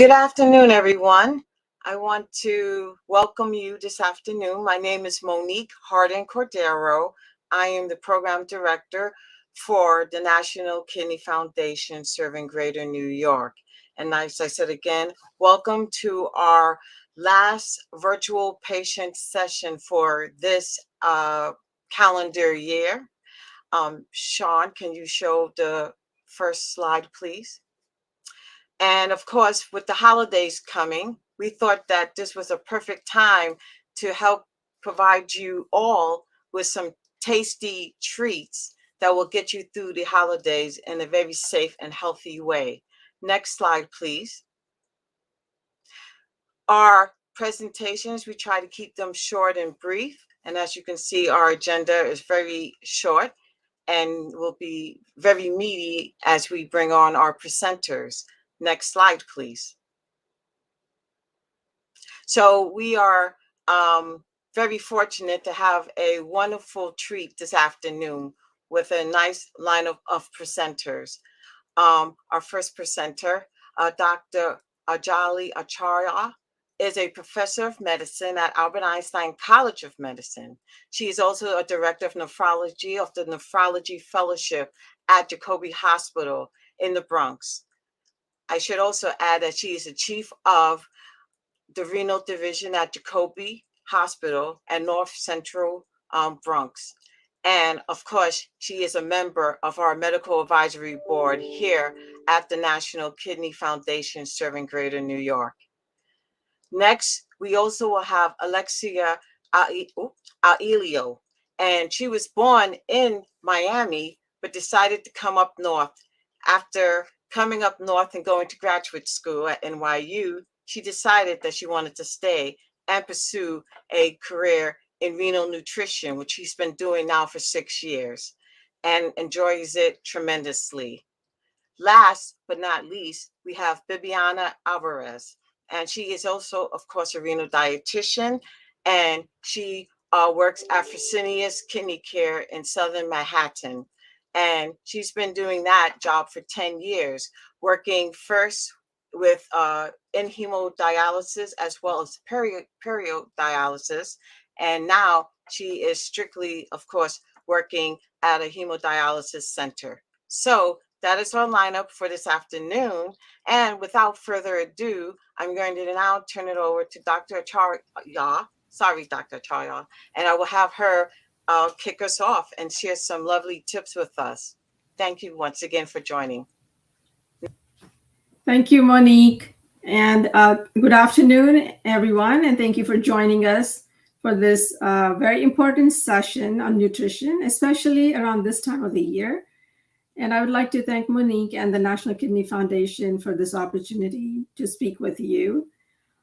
Good afternoon, everyone. I want to welcome you this afternoon. My name is Monique Hardin Cordero. I am the program director for the National Kidney Foundation serving Greater New York. And as I said again, welcome to our last virtual patient session for this calendar year. Sean, can you show the first slide, please? And of course, with the holidays coming, we thought that this was a perfect time to help provide you all with some tasty treats that will get you through the holidays in a very safe and healthy way. Next slide, please. Our presentations, we try to keep them short and brief. And as you can see, our agenda is very short and will be very meaty as we bring on our presenters. Next slide, please. So we are very fortunate to have a wonderful treat this afternoon with a nice lineup of presenters. Our first presenter, Dr. Anjali Acharya, is a professor of medicine at Albert Einstein College of Medicine. She is also a director of nephrology of the Nephrology Fellowship at Jacobi Hospital in the Bronx. I should also add that she is the chief of the renal division at Jacobi Hospital and North Central Bronx. And of course, she is a member of our medical advisory board here at the National Kidney Foundation serving Greater New York. Next, we also will have Alexia Ailio, and she was born in Miami, but decided to come up north. After coming up north and going to graduate school at NYU, she decided that she wanted to stay and pursue a career in renal nutrition, which she's been doing now for 6 years and enjoys it tremendously. Last but not least, we have Bibiana Alvarez, and she is also, of course, a renal dietitian, and she works at Fresenius Kidney Care in Southern Manhattan. And she's been doing that job for 10 years, working first with in hemodialysis as well as periodialysis. And now she is strictly, of course, working at a hemodialysis center. So that is our lineup for this afternoon. And without further ado, I'm going to now turn it over to Dr. Acharya. Sorry, Dr. Acharya. And I will have her kick us off and share some lovely tips with us. Thank you once again for joining. Thank you, Monique. And good afternoon, everyone. And thank you for joining us for this very important session on nutrition, especially around this time of the year. And I would like to thank Monique and the National Kidney Foundation for this opportunity to speak with you.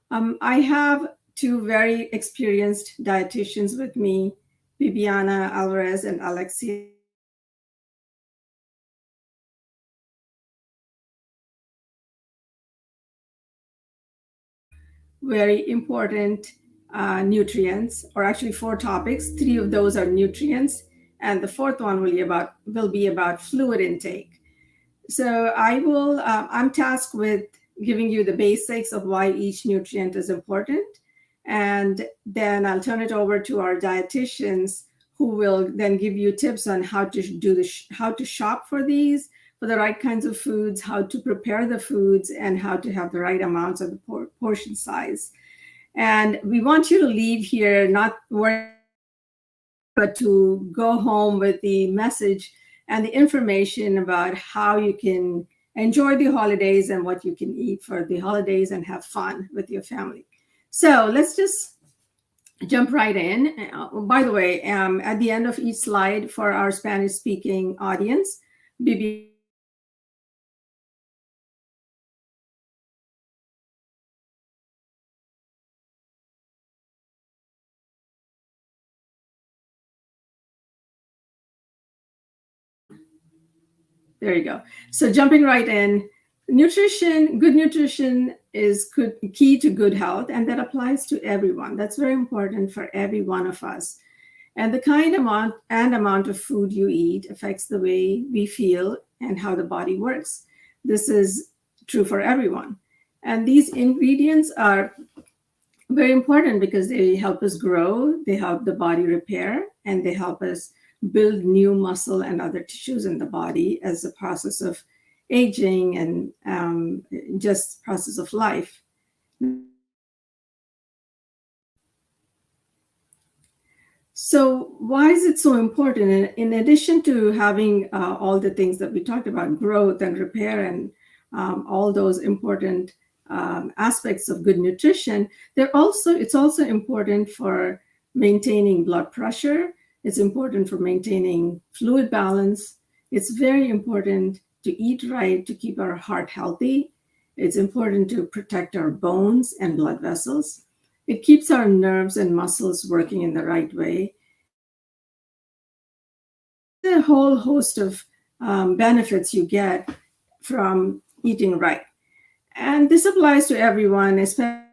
I have two very experienced dietitians with me, Bibiana Alvarez and Alexia. Very important nutrients, or actually 4 topics. 3 of those are nutrients, and the 4th one will be about fluid intake. So I'm tasked with giving you the basics of why each nutrient is important, and then I'll turn it over to our dietitians, who will then give you tips on how to how to shop for these, for the right kinds of foods, how to prepare the foods, and how to have the right amounts of the portion size. And we want you to leave here not worried, but to go home with the message and the information about how you can enjoy the holidays and what you can eat for the holidays and have fun with your family. So let's just jump right in. By the way, at the end of each slide for our Spanish-speaking audience, Bibi. There you go. So jumping right in, nutrition, good nutrition is key to good health, and that applies to everyone. That's very important for every one of us. And the kind amount of food you eat affects the way we feel and how the body works. This is true for everyone. And these ingredients are very important because they help us grow, they help the body repair, and they help us build new muscle and other tissues in the body as a process of aging and just process of life. So, why is it so important? In addition to having all the things that we talked about, growth and repair, and all those important aspects of good nutrition, it's also important for maintaining blood pressure. It's important for maintaining fluid balance. It's very important to eat right to keep our heart healthy. It's important to protect our bones and blood vessels. It keeps our nerves and muscles working in the right way. A whole host of benefits you get from eating right. And this applies to everyone, especially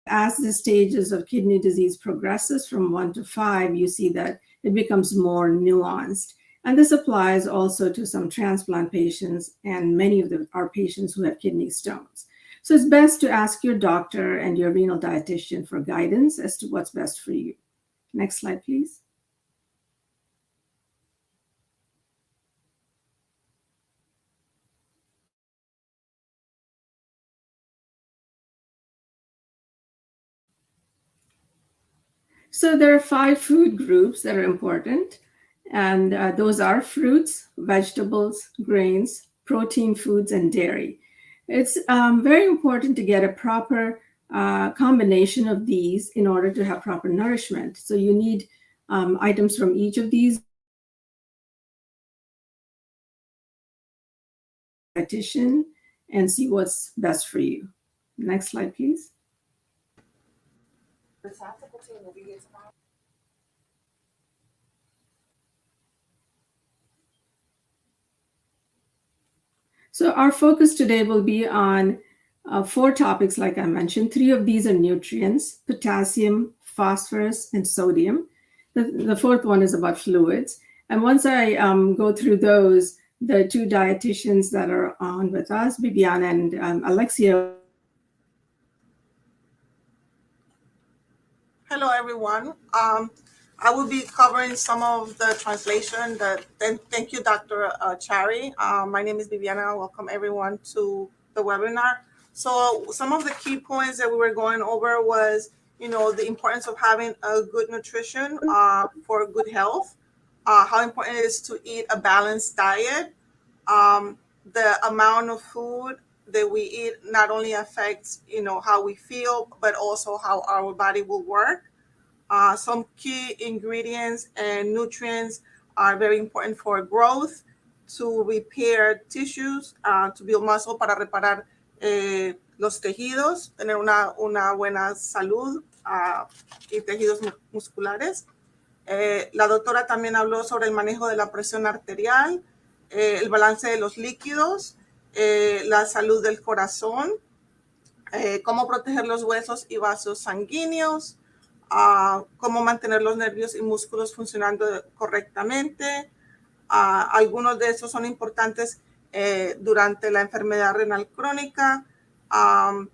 as the stages of kidney disease progresses from 1 to 5, you see that it becomes more nuanced. And this applies also to some transplant patients and many of our patients who have kidney stones. So it's best to ask your doctor and your renal dietitian for guidance as to what's best for you. Next slide, please. So there are 5 food groups that are important, and those are fruits, vegetables, grains, protein foods, and dairy. It's very important to get a proper combination of these in order to have proper nourishment. So you need items from each of these. Dietitian and see what's best for you. Next slide, please. So our focus today will be on 4 topics, like I mentioned. 3 of these are nutrients: potassium, phosphorus, and sodium. The 4th one is about fluids. And once I go through those, the 2 dietitians that are on with us, Bibiana and Alexia. Hello, everyone. I will be covering some of the translation. Thank you, Dr. Chari. My name is Bibiana. Welcome, everyone, to the webinar. So some of the key points that we were going over was, the importance of having a good nutrition for good health, how important it is to eat a balanced diet, the amount of food that we eat not only affects, how we feel, but also how our body will work. Some key ingredients and nutrients are very important for growth, to repair tissues, to build muscle para reparar los tejidos, tener una buena salud y tejidos musculares. La doctora también habló sobre el manejo de la presión arterial, el balance de los líquidos, la salud del corazón, cómo proteger los huesos y vasos sanguíneos, cómo mantener los nervios y músculos funcionando correctamente. Algunos de estos son importantes durante la enfermedad renal crónica,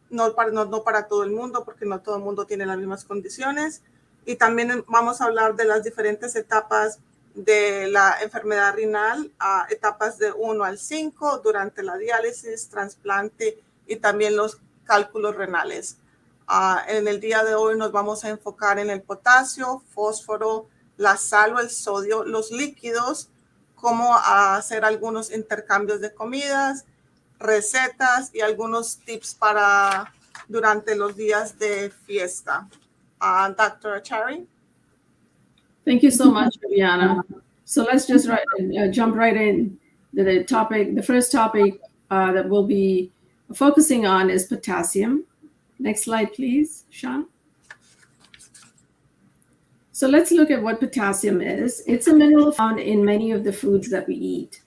no para todo el mundo, porque no todo el mundo tiene las mismas condiciones. Y también vamos a hablar de las diferentes etapas de la enfermedad renal, etapas de 1 al 5, durante la diálisis, trasplante y también los cálculos renales. En el día de hoy nos vamos a enfocar en el potasio, fósforo, la sal o el sodio, los líquidos, cómo hacer algunos intercambios de comidas, recetas y algunos tips para durante los días de fiesta. Dr. Acharya. Thank you so much, Bibiana. So let's just jump right in. The first topic that we'll be focusing on is potassium. Next slide, please, Sean. So let's look at what potassium is. It's a mineral found in many of the foods that we eat.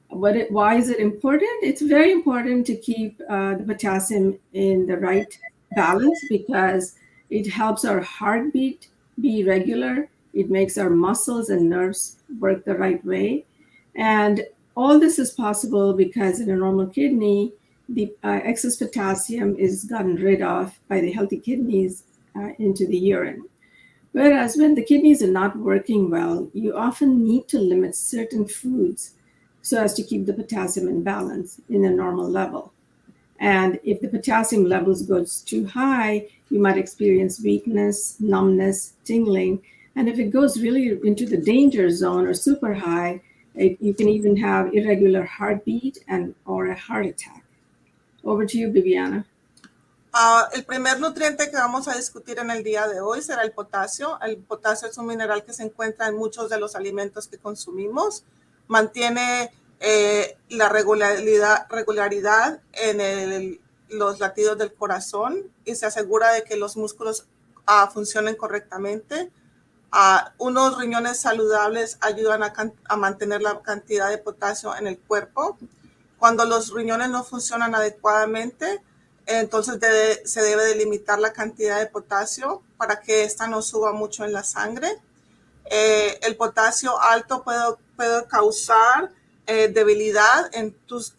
Why is it important? It's very important to keep the potassium in the right balance because it helps our heartbeat be regular. It makes our muscles and nerves work the right way. And all this is possible because in a normal kidney, the excess potassium is gotten rid of by the healthy kidneys into the urine. Whereas when the kidneys are not working well, you often need to limit certain foods so as to keep the potassium in balance in a normal level. And if the potassium levels goes too high, you might experience weakness, numbness, tingling. And if it goes really into the danger zone or super high, you can even have irregular heartbeat or a heart attack. Over to you, Bibiana. El primer nutriente que vamos a discutir en el día de hoy será el potasio. El potasio es un mineral que se encuentra en muchos de los alimentos que consumimos. Mantiene la regularidad en los latidos del corazón y se asegura de que los músculos funcionen correctamente. Unos riñones saludables ayudan a mantener la cantidad de potasio en el cuerpo. Cuando los riñones no funcionan adecuadamente, entonces se debe de limitar la cantidad de potasio para que ésta no suba mucho en la sangre. El potasio alto puede causar debilidad,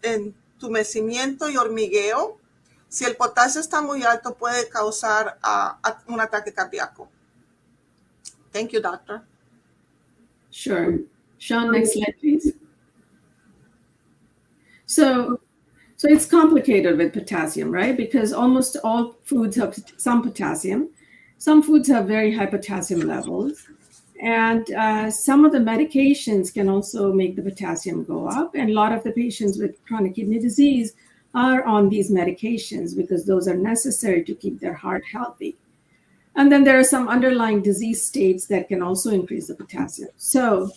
entumecimiento y hormigueo. Si el potasio está muy alto, puede causar un ataque cardíaco. Thank you, doctor. Sure. Sean, next slide, please. So it's complicated with potassium, right? Because almost all foods have some potassium. Some foods have very high potassium levels. And some of the medications can also make the potassium go up. And a lot of the patients with chronic kidney disease are on these medications because those are necessary to keep their heart healthy. And then there are some underlying disease states that can also increase the potassium. So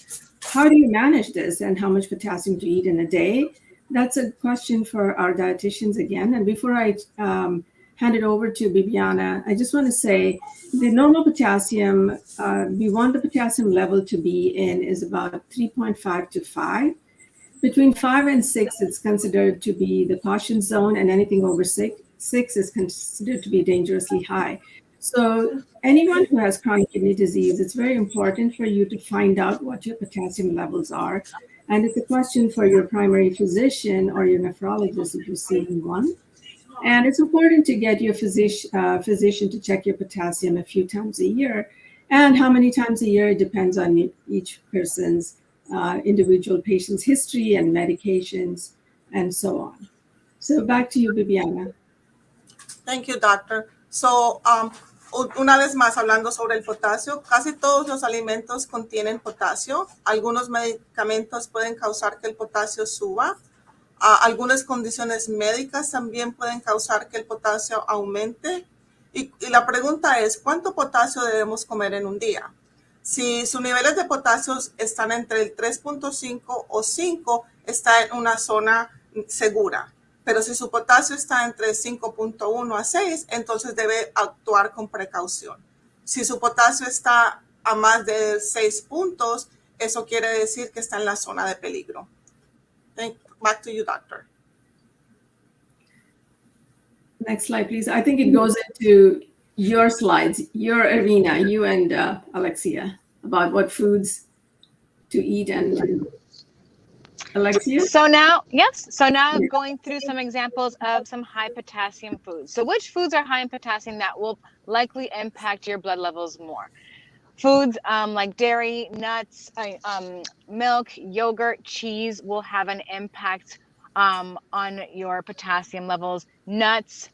how do you manage this and how much potassium to eat in a day? That's a question for our dietitians again. And before I hand it over to Bibiana, I just want to say the normal potassium, we want the potassium level to be in is about 3.5 to 5. Between 5 and 6, it's considered to be the caution zone, and anything over 6 is considered to be dangerously high. So anyone who has chronic kidney disease, it's very important for you to find out what your potassium levels are. And it's a question for your primary physician or your nephrologist if you're seeing one. And it's important to get your physician to check your potassium a few times a year. And how many times a year, it depends on each person's individual patient's history and medications and so on. So back to you, Bibiana. Thank you, doctor. So, una vez más hablando sobre el potasio, casi todos los alimentos contienen potasio. Algunos medicamentos pueden causar que el potasio suba. Algunas condiciones médicas también pueden causar que el potasio aumente. Y la pregunta es, ¿cuánto potasio debemos comer en un día? Si sus niveles de potasio están entre el 3.5 o 5, está en una zona segura. Pero si su potasio está entre 5.1 a 6, entonces debe actuar con precaución. Si su potasio está a más de 6 puntos, eso quiere decir que está en la zona de peligro. Back to you, doctor. Next slide, please. I think it goes into your slides, your arena, you and Alexia, about what foods to eat and Alexia? So now, yes. So now I'm going through some examples of some high potassium foods. So which foods are high in potassium that will likely impact your blood levels more? Foods like dairy, nuts, milk, yogurt, cheese will have an impact on your potassium levels. Nuts,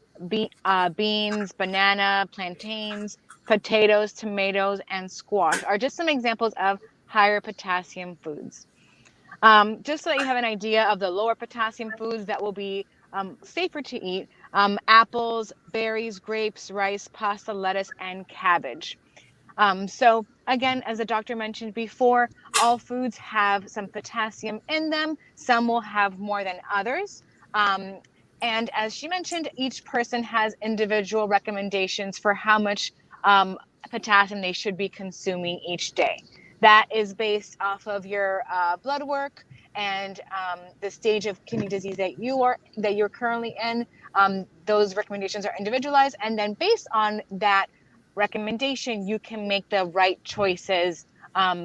beans, banana, plantains, potatoes, tomatoes, and squash are just some examples of higher potassium foods. Just so that you have an idea of the lower potassium foods that will be safer to eat, apples, berries, grapes, rice, pasta, lettuce, and cabbage. So again, as the doctor mentioned before, all foods have some potassium in them. Some will have more than others. And as she mentioned, each person has individual recommendations for how much potassium they should be consuming each day. That is based off of your blood work and the stage of kidney disease that you're currently in. Those recommendations are individualized, and then based on that recommendation, you can make the right choices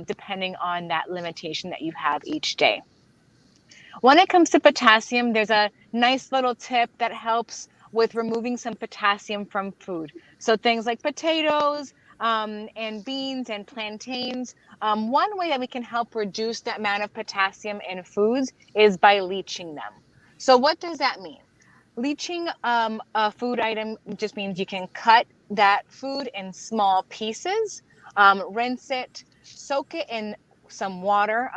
depending on that limitation that you have each day. When it comes to potassium, there's a nice little tip that helps with removing some potassium from food. So things like potatoes and beans and plantains. One way that we can help reduce the amount of potassium in foods is by leaching them. So what does that mean? Leaching a food item just means you can cut that food in small pieces, rinse it, soak it in some water,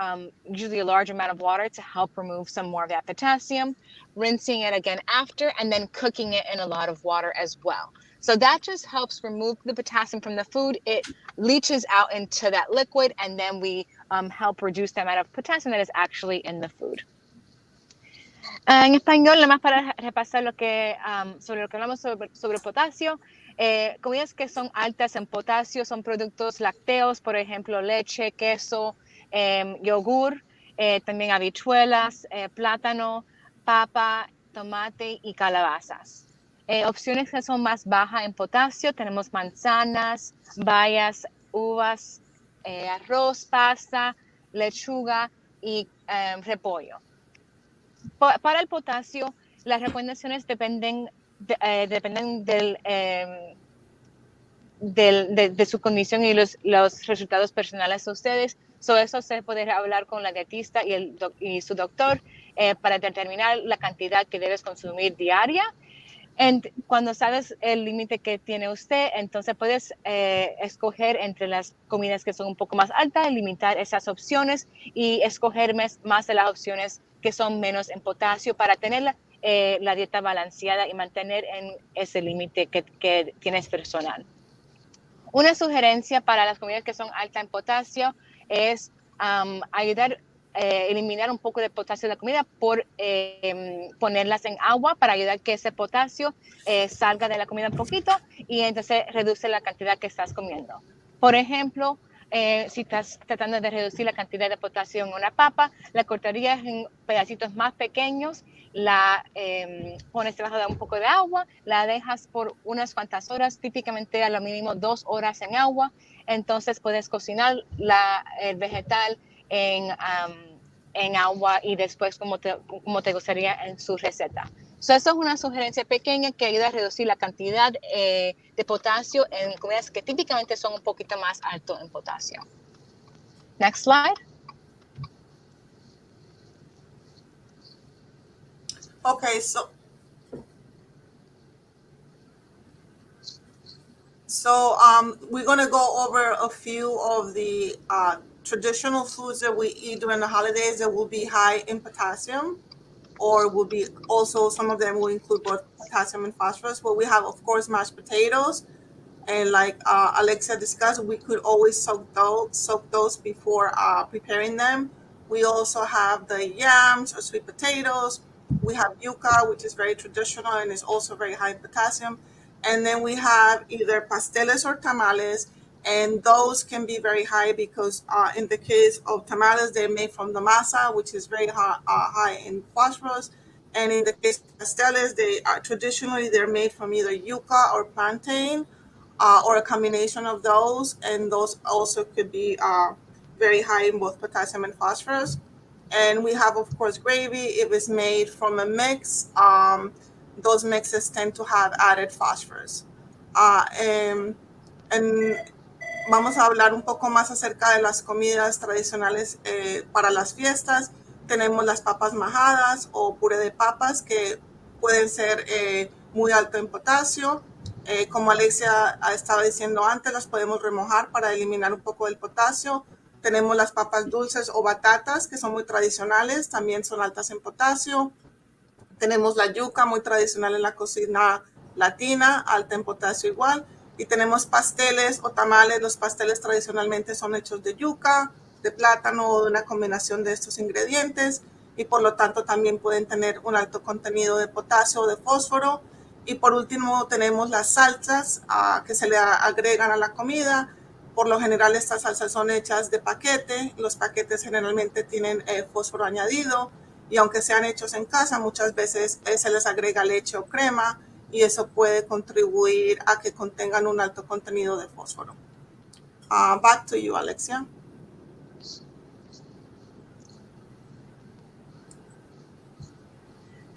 usually a large amount of water to help remove some more of that potassium, rinsing it again after, and then cooking it in a lot of water as well. So that just helps remove the potassium from the food. It leaches out into that liquid, and then we help reduce the amount of potassium that is actually in the food. En español, nada más para repasar sobre lo que hablamos sobre potasio, comidas que son altas en potasio son productos lácteos, por ejemplo, leche, queso, yogur, también habichuelas, plátano, papa, tomate y calabazas. Opciones que son más bajas en potasio, tenemos manzanas, bayas, uvas, arroz, pasta, lechuga y repollo. Para el potasio, las recomendaciones dependen de su condición y los resultados personales de ustedes. Eso se puede hablar con la dietista y su doctor para determinar la cantidad que debes consumir diaria. Cuando sabes el límite que tiene usted, entonces puedes escoger entre las comidas que son un poco más altas, limitar esas opciones y escoger más de las opciones que son menos en potasio para tener la dieta balanceada y mantener en ese límite que tienes personal. Una sugerencia para las comidas que son altas en potasio es ayudar eliminar un poco de potasio de la comida por ponerlas en agua para ayudar a que ese potasio salga de la comida un poquito y entonces reduce la cantidad que estás comiendo. Por ejemplo, si estás tratando de reducir la cantidad de potasio en una papa, la cortarías en pedacitos más pequeños, la pones debajo de un poco de agua, la dejas por unas cuantas horas, típicamente a lo mínimo 2 horas en agua, entonces puedes cocinar el vegetal en agua y después como te gustaría en su receta. Eso es una sugerencia pequeña que ayuda a reducir la cantidad de potasio en comidas que típicamente son un poquito más alto en potasio. Next slide. Okay, we're going to go over a few of the traditional foods that we eat during the holidays that will be high in potassium, or will be also, some of them will include both potassium and phosphorus. Well, we have, of course, mashed potatoes. And like Alexia discussed, we could always soak those before preparing them. We also have the yams or sweet potatoes. We have yuca, which is very traditional and is also very high in potassium. And then we have either pasteles or tamales, and those can be very high because in the case of tamales, they're made from the masa, which is very high in phosphorus. And in the case of pasteles, they're made from either yuca or plantain, or a combination of those, and those also could be very high in both potassium and phosphorus. And we have, of course, gravy. If it's made from a mix, those mixes tend to have added phosphorus. And vamos a hablar un poco más acerca de las comidas tradicionales para las fiestas. Tenemos las papas majadas o puré de papas, que pueden ser muy alto en potasio. Como Alexia estaba diciendo antes, las podemos remojar para eliminar un poco del potasio. Tenemos las papas dulces o batatas, que son muy tradicionales, también son altas en potasio. Tenemos la yuca, muy tradicional en la cocina latina, alta en potasio igual. Y tenemos pasteles o tamales. Los pasteles tradicionalmente son hechos de yuca, de plátano o de una combinación de estos ingredientes, y por lo tanto también pueden tener un alto contenido de potasio o de fósforo. Y por último tenemos las salsas que se le agregan a la comida. Por lo general estas salsas son hechas de paquete. Los paquetes generalmente tienen fósforo añadido, y aunque sean hechos en casa, muchas veces se les agrega leche o crema, y eso puede contribuir a que contengan un alto contenido de fósforo. Back to you, Alexia.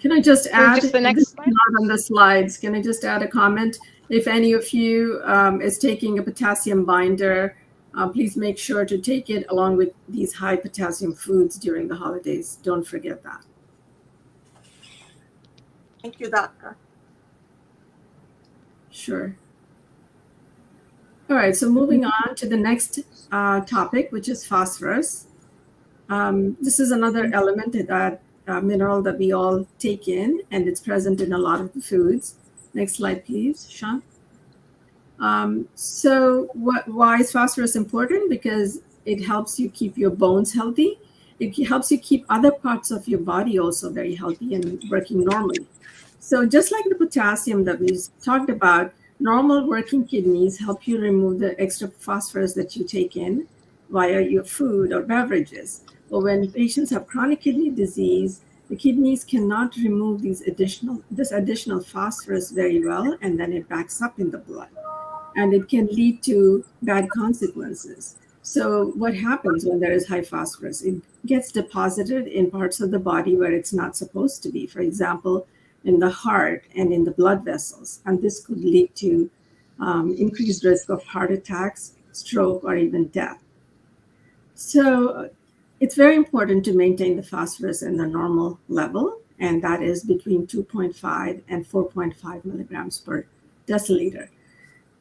Can I just add, Just the this next is slide. not on the slides, can I just add a comment? If any of you is taking a potassium binder, please make sure to take it along with these high potassium foods during the holidays. Don't forget that. Thank you, doctor. Sure. All right, so moving on to the next topic, which is phosphorus. This is another element that mineral that we all take in, and it's present in a lot of the foods. Next slide, please, Sean. Why is phosphorus important? Because it helps you keep your bones healthy. It helps you keep other parts of your body also very healthy and working normally. So just like the potassium that we talked about, normal working kidneys help you remove the extra phosphorus that you take in via your food or beverages. But when patients have chronic kidney disease, the kidneys cannot remove this additional phosphorus very well, and then it backs up in the blood, and it can lead to bad consequences. So what happens when there is high phosphorus? It gets deposited in parts of the body where it's not supposed to be. For example, in the heart and in the blood vessels. And this could lead to increased risk of heart attacks, stroke, or even death. So it's very important to maintain the phosphorus in the normal level, and that is between 2.5 and 4.5 milligrams per deciliter.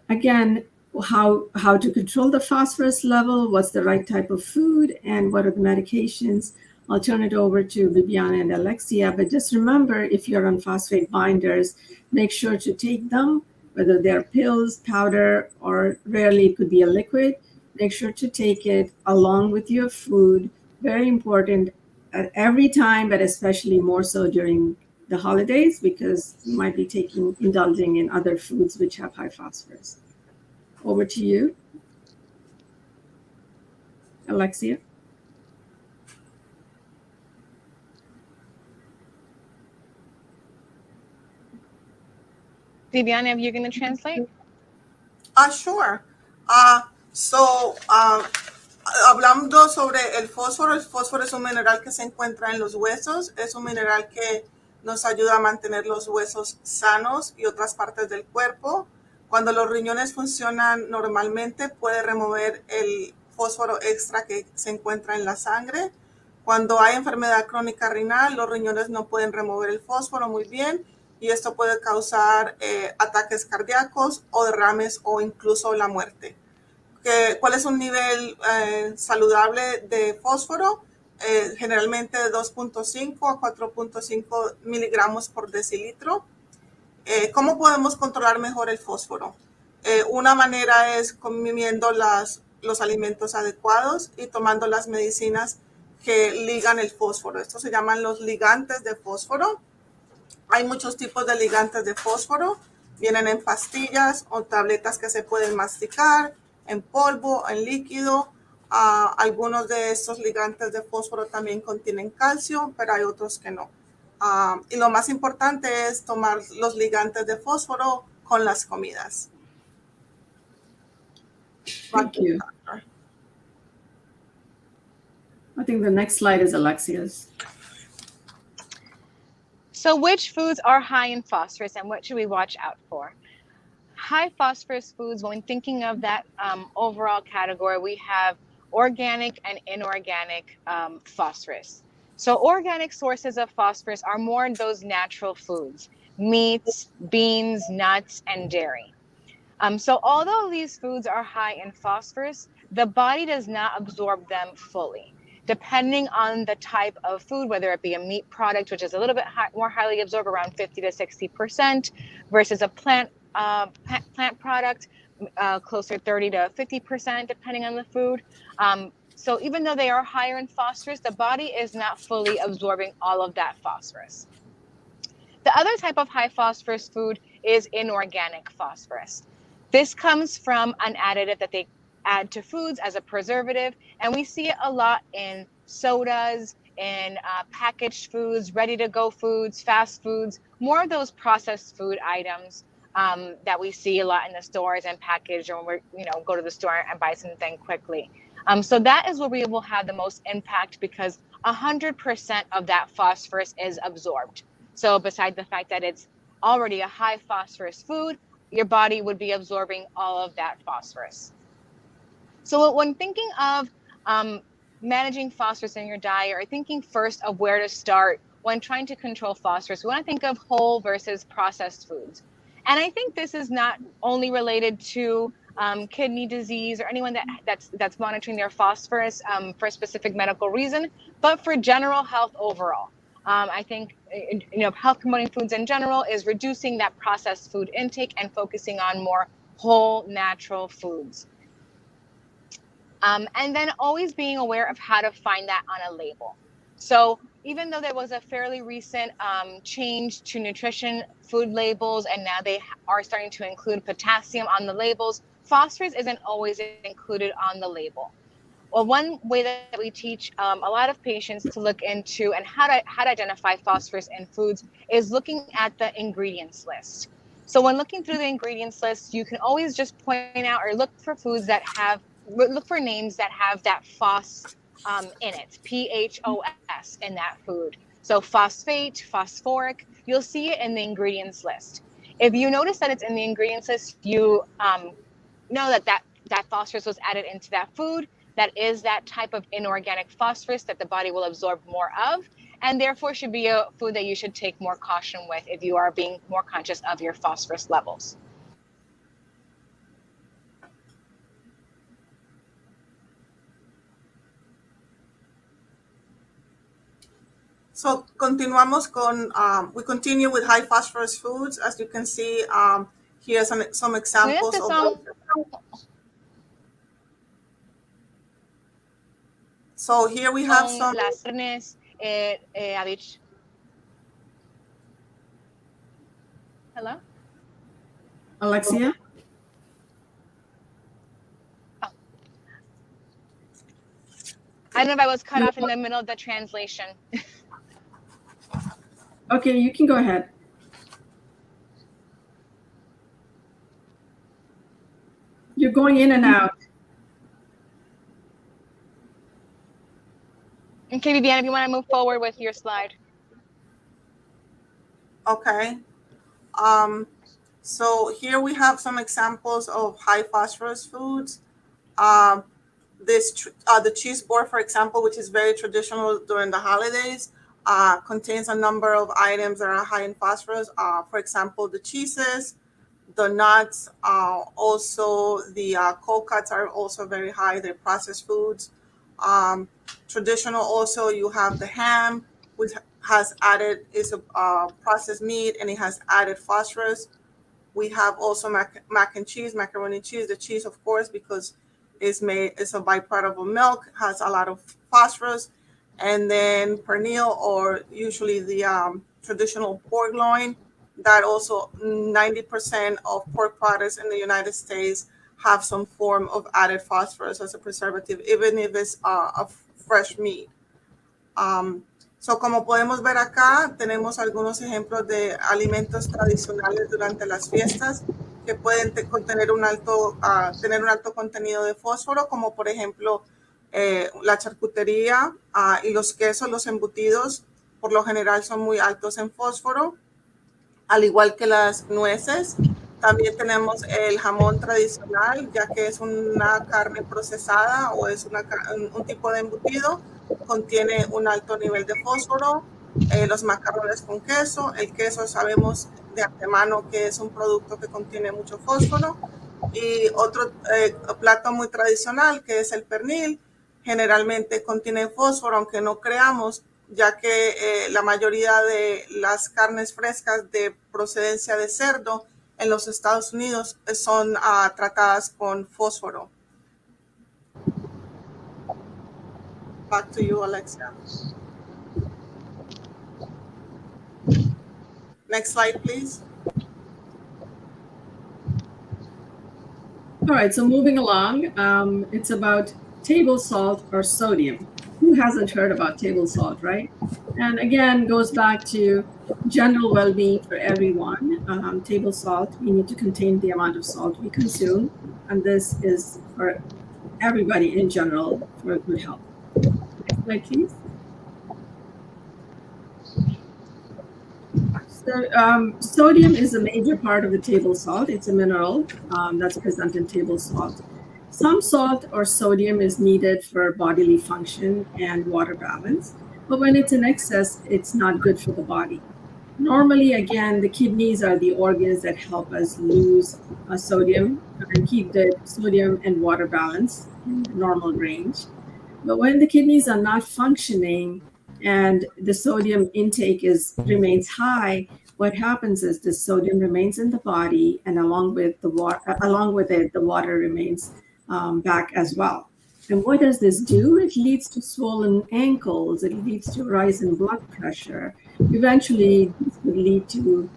Again, how to control the phosphorus level, what's the right type of food, and what are the medications. I'll turn it over to Bibiana and Alexia, but just remember, if you're on phosphate binders, make sure to take them, whether they're pills, powder, or rarely it could be a liquid. Make sure to take it along with your food. Very important at every time, but especially more so during the holidays, because you might be indulging in other foods which have high phosphorus. Over to you, Alexia. Bibiana, are you going to translate? Sure. Hablando sobre el fósforo es un mineral que se encuentra en los huesos, es un mineral que nos ayuda a mantener los huesos sanos y otras partes del cuerpo. Cuando los riñones funcionan normalmente, puede remover el fósforo extra que se encuentra en la sangre. Cuando hay enfermedad crónica renal, los riñones no pueden remover el fósforo muy bien y esto puede causar ataques cardíacos o derrames o incluso la muerte. ¿Cuál es un nivel saludable de fósforo? Generalmente de 2.5 a 4.5 miligramos por decilitro. ¿Cómo podemos controlar mejor el fósforo? Una manera es comiendo los alimentos adecuados y tomando las medicinas que ligan el fósforo. Estos se llaman los ligantes de fósforo. Hay muchos tipos de ligantes de fósforo. Vienen en pastillas o tabletas que se pueden masticar, en polvo, en líquido. Algunos de estos ligantes de fósforo también contienen calcio, pero hay otros que no. Y lo más importante es tomar los ligantes de fósforo con las comidas. Thank you. I think the next slide is Alexia's. So which foods are high in phosphorus and what should we watch out for? High phosphorus foods, when thinking of that overall category, we have organic and inorganic phosphorus. So organic sources of phosphorus are more those natural foods, meats, beans, nuts, and dairy. So although these foods are high in phosphorus, the body does not absorb them fully. Depending on the type of food, whether it be a meat product, which is a little bit more highly absorbed, around 50 to 60%, versus a plant product, closer 30 to 50%, depending on the food. So even though they are higher in phosphorus, the body is not fully absorbing all of that phosphorus. The other type of high phosphorus food is inorganic phosphorus. This comes from an additive that they add to foods as a preservative, and we see it a lot in sodas, in packaged foods, ready-to-go foods, fast foods, more of those processed food items that we see a lot in the stores and packaged, or when we go to the store and buy something quickly. So that is where we will have the most impact, because 100% of that phosphorus is absorbed. So beside the fact that it's already a high phosphorus food, your body would be absorbing all of that phosphorus. So when thinking of managing phosphorus in your diet, or thinking first of where to start when trying to control phosphorus, we want to think of whole versus processed foods. And I think this is not only related to kidney disease or anyone that's monitoring their phosphorus for a specific medical reason, but for general health overall. I think health promoting foods in general is reducing that processed food intake and focusing on more whole natural foods. And then always being aware of how to find that on a label. So even though there was a fairly recent change to nutrition food labels, and now they are starting to include potassium on the labels, phosphorus isn't always included on the label. Well, one way that we teach a lot of patients to look into and how to identify phosphorus in foods is looking at the ingredients list. So when looking through the ingredients list, you can always just point out or look for foods that look for names that have that phos in it, PHOS in that food. So phosphate, phosphoric, you'll see it in the ingredients list. If you notice that it's in the ingredients list, you know that phosphorus was added into that food. That is that type of inorganic phosphorus that the body will absorb more of, and therefore should be a food that you should take more caution with if you are being more conscious of your phosphorus levels. So continuamos con, we continue with high phosphorus foods. As you can see, here are some examples of. So here we have some. Las carnes, Hello? Alexia? Oh. I don't know if I was cut off in the middle of the translation. Okay, you can go ahead. You're going in and out. Okay, Bibiana, if you want to move forward with your slide. Okay. So here we have some examples of high phosphorus foods. The cheese board, for example, which is very traditional during the holidays, contains a number of items that are high in phosphorus. For example, the cheeses, the nuts, also the cold cuts are also very high. They're processed foods. Traditional also, you have the ham, which is a processed meat, and it has added phosphorus. We have also mac and cheese, macaroni cheese, the cheese, of course, because it's a byproduct of milk, has a lot of phosphorus. And then pernil, or usually the traditional pork loin, that also 90% of pork products in the United States have some form of added phosphorus as a preservative, even if it's a fresh meat. So como podemos ver acá, tenemos algunos ejemplos de alimentos tradicionales durante las fiestas que pueden tener un alto contenido de fósforo, como por ejemplo la charcutería y los quesos, los embutidos, por lo general son muy altos en fósforo, al igual que las nueces. También tenemos el jamón tradicional, ya que es una carne procesada o es un tipo de embutido, contiene un alto nivel de fósforo. Los macarrones con queso, el queso sabemos de antemano que es un producto que contiene mucho fósforo. Y otro plato muy tradicional, que es el pernil, generalmente contiene fósforo, aunque no creamos, ya que la mayoría de las carnes frescas de procedencia de cerdo en los Estados Unidos son tratadas con fósforo. Back to you, Alexia. Next slide, please. All right, so moving along, it's about table salt or sodium. Who hasn't heard about table salt, right? And again, goes back to general well-being for everyone. Table salt, we need to contain the amount of salt we consume, and this is for everybody in general for good health. Next slide, please. So, sodium is a major part of the table salt. It's a mineral that's present in table salt. Some salt or sodium is needed for bodily function and water balance, but when it's in excess, it's not good for the body. Normally, again, the kidneys are the organs that help us lose sodium and keep the sodium and water balance in the normal range. But when the kidneys are not functioning and the sodium intake is remains high, what happens is the sodium remains in the body, and along with it, the water remains back as well. And what does this do? It leads to swollen ankles. It leads to a rise in blood pressure. Eventually, this could lead to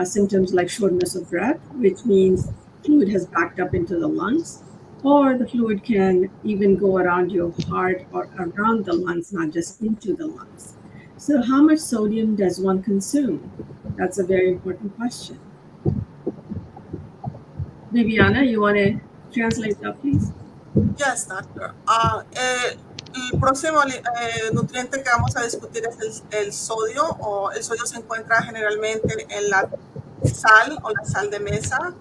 symptoms like shortness of breath, which means fluid has backed up into the lungs, or the fluid can even go around your heart or around the lungs, not just into the lungs. So, how much sodium does one consume? That's a very important question. Bibiana, you want to translate that, please? Yes, doctor. El próximo nutriente que vamos a discutir es el sodio, o el sodio se encuentra generalmente en la sal o la sal de mesa.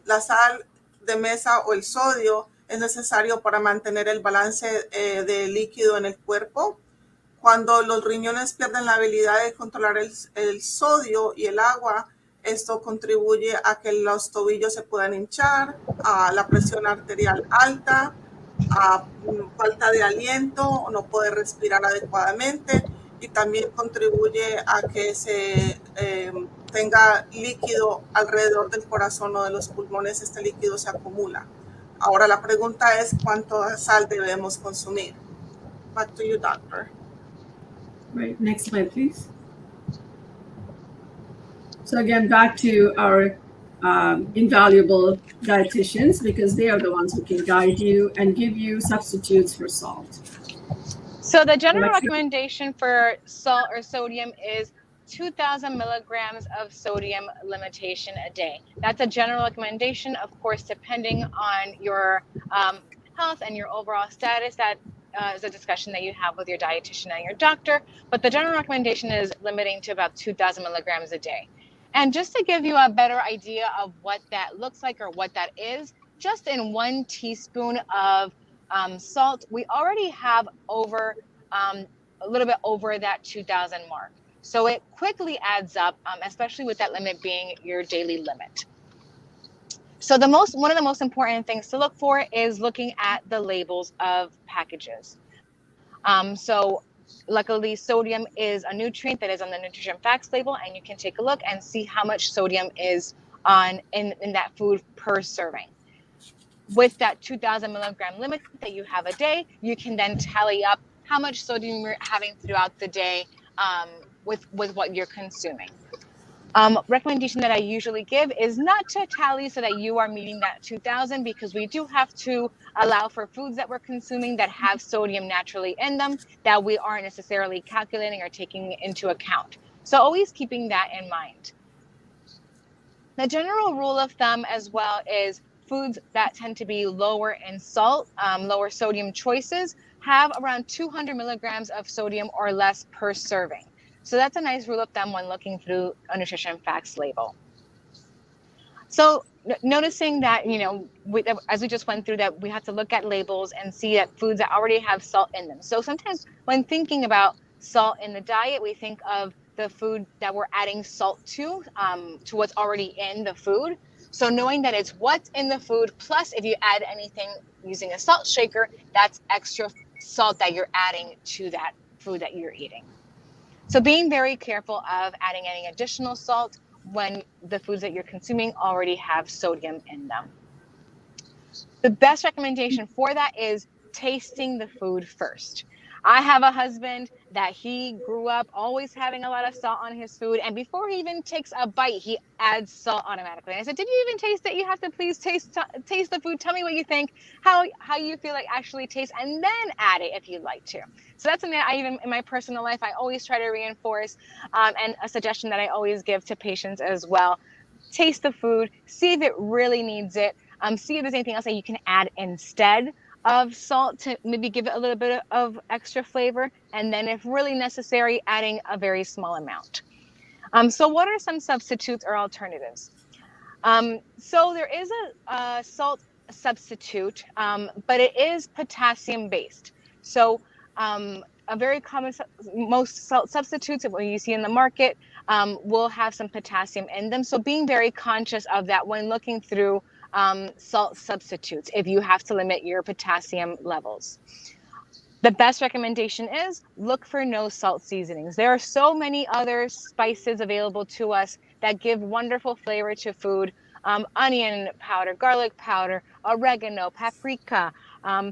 La sal de mesa o el sodio es necesario para mantener el balance de líquido en el cuerpo. Cuando los riñones pierden la habilidad de controlar el sodio y el agua, esto contribuye a que los tobillos se puedan hinchar, a la presión arterial alta, a falta de aliento o no poder respirar adecuadamente, y también contribuye a que se tenga líquido alrededor del corazón o de los pulmones. Este líquido se acumula. Ahora la pregunta es cuánta sal debemos consumir. Back to you, doctor. Right, next slide, please. So again, back to our invaluable dietitians, because they are the ones who can guide you and give you substitutes for salt. So the general recommendation for salt or sodium is 2,000 milligrams of sodium limitation a day. That's a general recommendation, of course, depending on your health and your overall status. That is a discussion that you have with your dietitian and your doctor. But the general recommendation is limiting to about 2,000 milligrams a day. And just to give you a better idea of what that looks like or what that is, just in 1 teaspoon of salt, we already have over a little bit over that 2,000 mark. So it quickly adds up, especially with that limit being your daily limit. So one of the most important things to look for is looking at the labels of packages. So luckily, sodium is a nutrient that is on the nutrition facts label, and you can take a look and see how much sodium is in that food per serving. With that 2,000 milligram limit that you have a day, you can then tally up how much sodium you're having throughout the day with what you're consuming. Recommendation that I usually give is not to tally so that you are meeting that 2,000, because we do have to allow for foods that we're consuming that have sodium naturally in them that we aren't necessarily calculating or taking into account. So always keeping that in mind. The general rule of thumb as well is foods that tend to be lower in salt, lower sodium choices, have around 200 milligrams of sodium or less per serving. So that's a nice rule of thumb when looking through a nutrition facts label. So noticing that, as we just went through, that we have to look at labels and see that foods that already have salt in them. So sometimes when thinking about salt in the diet, we think of the food that we're adding salt to what's already in the food. So knowing that it's what's in the food, plus if you add anything using a salt shaker, that's extra salt that you're adding to that food that you're eating. So being very careful of adding any additional salt when the foods that you're consuming already have sodium in them. The best recommendation for that is tasting the food first. I have a husband that he grew up always having a lot of salt on his food, and before he even takes a bite, he adds salt automatically. And I said, "Did you even taste it? You have to please taste the food. Tell me what you think, how you feel it actually tastes, and then add it if you'd like to." So that's something that I even in my personal life I always try to reinforce, and a suggestion that I always give to patients as well. Taste the food, see if it really needs it. See if there's anything else that you can add instead of salt to maybe give it a little bit of extra flavor, and then if really necessary, adding a very small amount. So what are some substitutes or alternatives? So there is a salt substitute, but it is potassium based. So a very common, most salt substitutes that you see in the market will have some potassium in them. So being very conscious of that when looking through salt substitutes, if you have to limit your potassium levels. The best recommendation is look for no salt seasonings. There are so many other spices available to us that give wonderful flavor to food. Onion powder, garlic powder, oregano, paprika,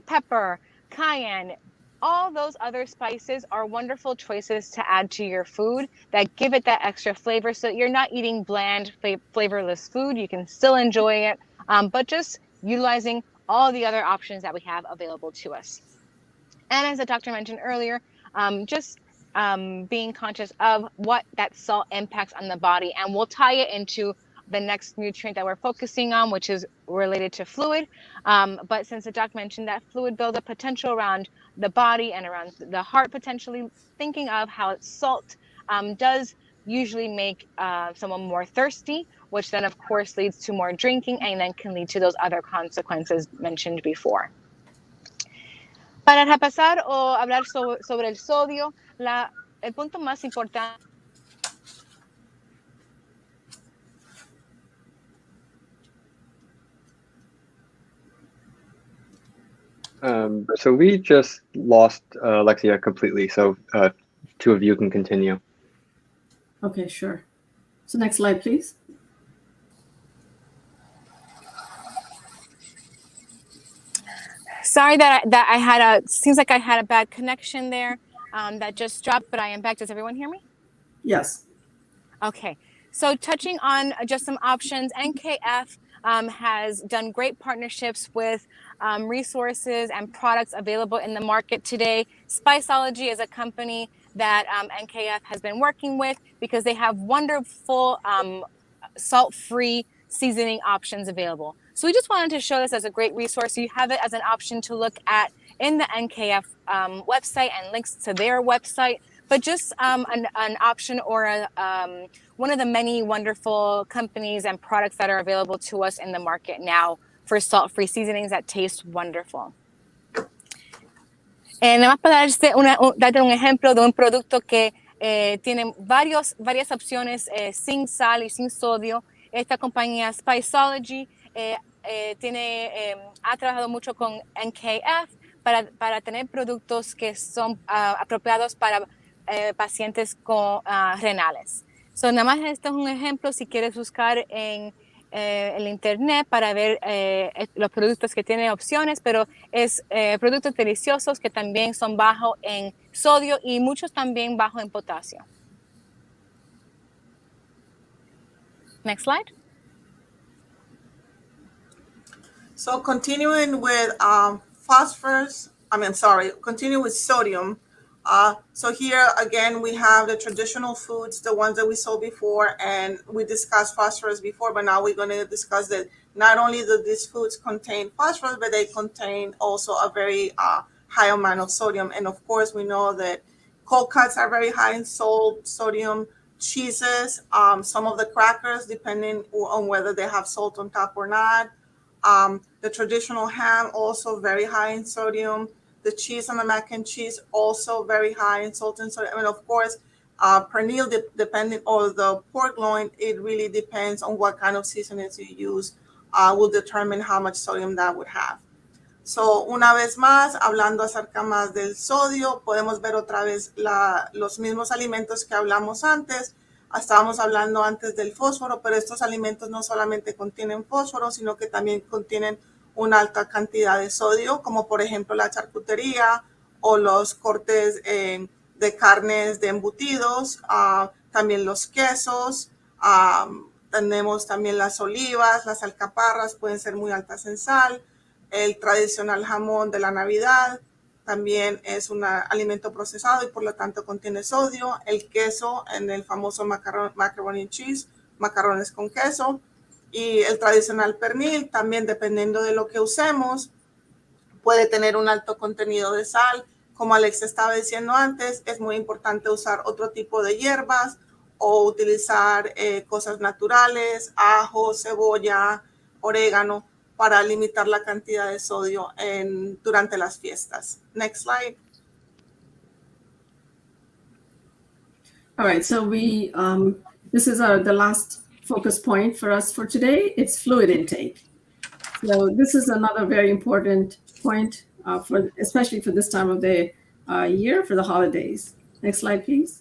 pepper, cayenne. All those other spices are wonderful choices to add to your food that give it that extra flavor so that you're not eating bland, flavorless food. You can still enjoy it, but just utilizing all the other options that we have available to us. And as the doctor mentioned earlier, just being conscious of what that salt impacts on the body. And we'll tie it into the next nutrient that we're focusing on, which is related to fluid. But since the doc mentioned that fluid buildup potential around the body and around the heart, potentially thinking of how salt does usually make someone more thirsty, which then of course leads to more drinking and then can lead to those other consequences mentioned before. Para repasar o hablar sobre el sodio, el punto más importante. So we just lost Alexia completely. So two of you can continue. Okay, sure. So next slide, please. Sorry that I had seems like I had a bad connection there that just dropped, but I am back. Does everyone hear me? Yes. Okay. So touching on just some options, NKF has done great partnerships with resources and products available in the market today. Spiceology is a company that NKF has been working with because they have wonderful salt-free seasoning options available. So we just wanted to show this as a great resource. You have it as an option to look at in the NKF website and links to their website, but just an option or one of the many wonderful companies and products that are available to us in the market now for salt-free seasonings that taste wonderful. Nada más para darte un ejemplo de un producto que tiene varias opciones sin sal y sin sodio. Esta compañía Spiceology ha trabajado mucho con NKF para tener productos que son apropiados para pacientes con renales. So, nada más esto es un ejemplo si quieres buscar en el internet para ver los productos que tienen opciones, pero es productos deliciosos que también son bajos en sodio y muchos también bajos en potasio. Next slide. So continuing with continue with sodium. So here again, we have the traditional foods, the ones that we saw before, and we discussed phosphorus before, but now we're going to discuss that not only do these foods contain phosphorus, but they contain also a very high amount of sodium. And of course, we know that cold cuts are very high in sodium, cheeses, some of the crackers, depending on whether they have salt on top or not. The traditional ham, also very high in sodium. The cheese on the mac and cheese, also very high in salt and sodium. I mean, of course, pernil, depending on the pork loin, it really depends on what kind of seasonings you use, will determine how much sodium that would have. So, una vez más, hablando acerca más del sodio, podemos ver otra vez los mismos alimentos que hablamos antes. Estábamos hablando antes del fósforo, pero estos alimentos no solamente contienen fósforo, sino que también contienen una alta cantidad de sodio, como por ejemplo la charcutería o los cortes de carnes de embutidos, también los quesos, tenemos también las olivas, las alcaparras pueden ser muy altas en sal, el tradicional jamón de la Navidad también es un alimento procesado y por lo tanto contiene sodio, el queso en el famoso macaroni and cheese, macarrones con queso, y el tradicional pernil, también dependiendo de lo que usemos, puede tener un alto contenido de sal. Como Alex estaba diciendo antes, es muy importante usar otro tipo de hierbas o utilizar cosas naturales, ajo, cebolla, orégano, para limitar la cantidad de sodio durante las fiestas. Next slide. All right, so this is the last focus point for us for today. It's fluid intake. So this is another very important point, especially for this time of the year, for the holidays. Next slide, please.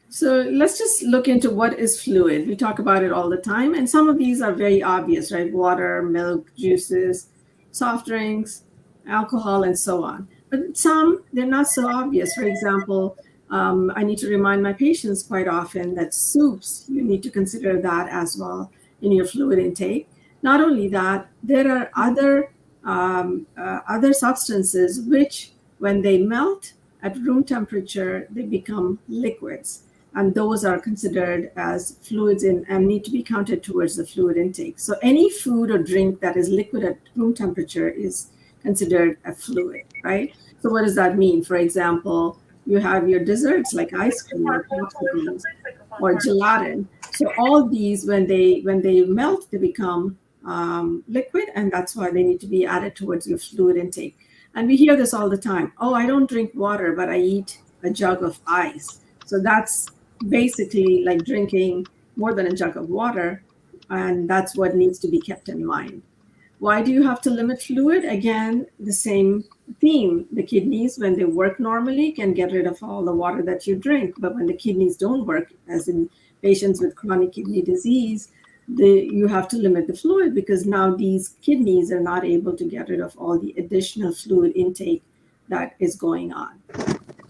So let's just look into what is fluid. We talk about it all the time, and some of these are very obvious, right? Water, milk, juices, soft drinks, alcohol, and so on. But some, they're not so obvious. For example, I need to remind my patients quite often that soups, you need to consider that as well in your fluid intake. Not only that, there are other substances which, when they melt at room temperature, they become liquids. And those are considered as fluids and need to be counted towards the fluid intake. So any food or drink that is liquid at room temperature is considered a fluid, right? So what does that mean? For example, you have your desserts like ice cream or popsicles or gelatin. So all these, when they melt, they become liquid, and that's why they need to be added towards your fluid intake. And we hear this all the time. Oh, I don't drink water, but I eat a jug of ice. So that's basically like drinking more than a jug of water, and that's what needs to be kept in mind. Why do you have to limit fluid? Again, the same theme. The kidneys, when they work normally, can get rid of all the water that you drink, but when the kidneys don't work, as in patients with chronic kidney disease, you have to limit the fluid because now these kidneys are not able to get rid of all the additional fluid intake that is going on.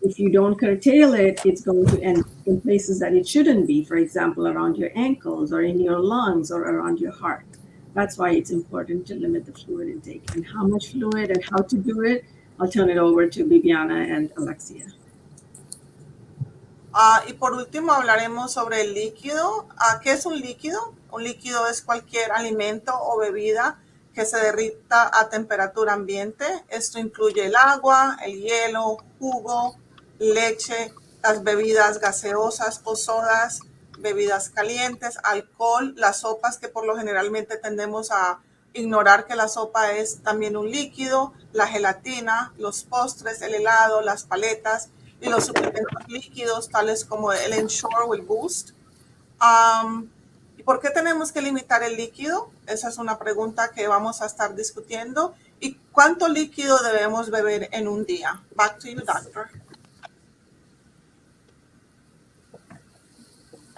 If you don't curtail it, it's going to end in places that it shouldn't be, for example, around your ankles or in your lungs or around your heart. That's why it's important to limit the fluid intake. And how much fluid and how to do it, I'll turn it over to Bibiana and Alexia. Y por último hablaremos sobre el líquido. ¿Qué es un líquido? Un líquido es cualquier alimento o bebida que se derrita a temperatura ambiente. Esto incluye el agua, el hielo, jugo, leche, las bebidas gaseosas o sodas, bebidas calientes, alcohol, las sopas, que por lo generalmente tendemos a ignorar que la sopa es también un líquido, la gelatina, los postres, el helado, las paletas y los suplementos líquidos tales como el Ensure o el Boost. ¿Y por qué tenemos que limitar el líquido? Esa es una pregunta que vamos a estar discutiendo. ¿Y cuánto líquido debemos beber en un día? Back to you, doctor.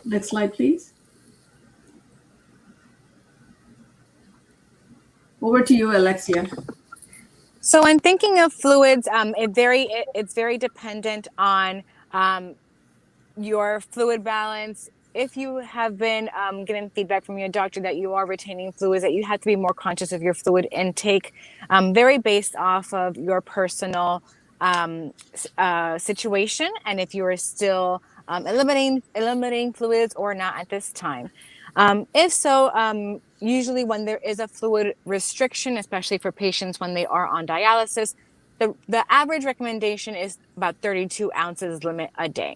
Next slide, please. Over to you, Alexia. So when thinking of fluids, it's very dependent on your fluid balance. If you have been getting feedback from your doctor that you are retaining fluids, that you have to be more conscious of your fluid intake, very based off of your personal situation, and if you are still eliminating fluids or not at this time. If so, usually when there is a fluid restriction, especially for patients when they are on dialysis, the average recommendation is about 32 ounces limit a day.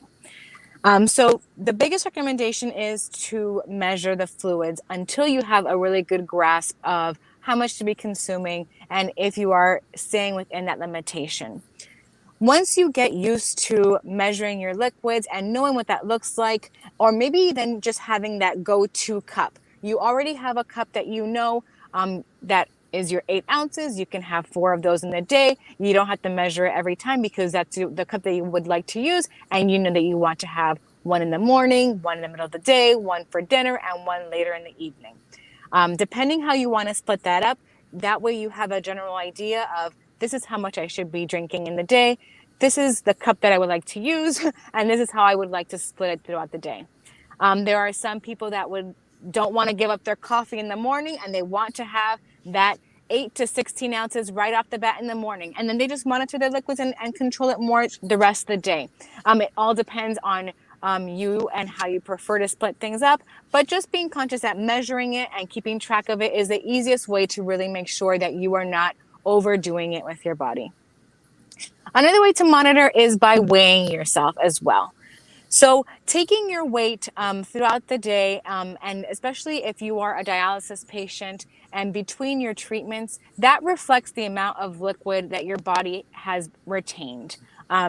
So the biggest recommendation is to measure the fluids until you have a really good grasp of how much to be consuming and if you are staying within that limitation. Once you get used to measuring your liquids and knowing what that looks like, or maybe even just having that go-to cup, you already have a cup that you know that is your 8 ounces. You can have 4 of those in a day. You don't have to measure it every time because that's the cup that you would like to use. And you know that you want to have 1 in the morning, 1 in the middle of the day, 1 for dinner, and 1 later in the evening. Depending how you want to split that up, that way you have a general idea of this is how much I should be drinking in the day. This is the cup that I would like to use, and this is how I would like to split it throughout the day. There are some people that don't want to give up their coffee in the morning, and they want to have that 8 to 16 ounces right off the bat in the morning. And then they just monitor their liquids and control it more the rest of the day. It all depends on you and how you prefer to split things up. But just being conscious that measuring it and keeping track of it is the easiest way to really make sure that you are not overdoing it with your body. Another way to monitor is by weighing yourself as well. So taking your weight throughout the day, and especially if you are a dialysis patient and between your treatments, that reflects the amount of liquid that your body has retained